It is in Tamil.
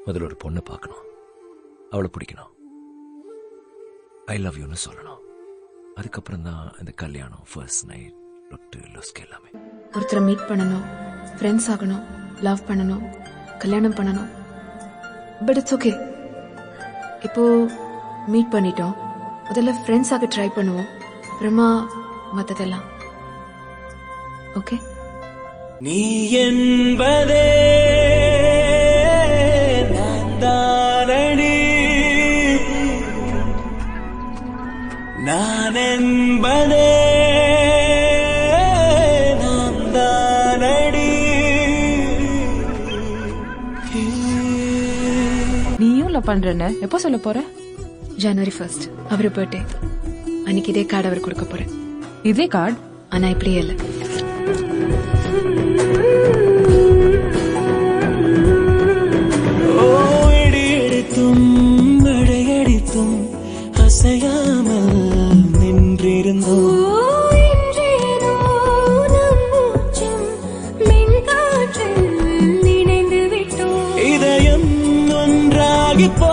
முதல்ல ஒரு பொண்ணை பார்க்கணும், அவளை பிடிக்கணும், ஐ லவ் யூன்னு சொல்லணும். அதுக்கப்புறம் தான் இந்த கல்யாணம், ஃபர்ஸ்ட் நைட், லொட்டு லொஸ்க்கு எல்லாமே. ஒருத்தரை மீட் பண்ணணும், ஃப்ரெண்ட்ஸ் ஆகணும், லவ் பண்ணணும், கல்யாணம் பண்ணணும். But it's okay. இப்போ மீட் பண்ணிட்டோம், முதல்ல ஃப்ரெண்ட்ஸ் ஆக ட்ரை பண்ணுவோம், அப்புறமா மற்றதெல்லாம் ஓகே. நீ என்பதே நான்தானடி, நான் என்பதே நான்தானடி. நீயும் லவ் பண்றேன்னு எப்போ சொல்ல போற? ஜனவரி 1 அவர் பர்த்டே அன்னைக்கு இதே கார்டு அவர் கொடுக்க போறேன். இதே கார்டு? ஆனா இப்படியே இல்லை. மழையடித்தும் அசையாமல் நின்றிருந்தோம். இதயம் ஒன்றாகி போ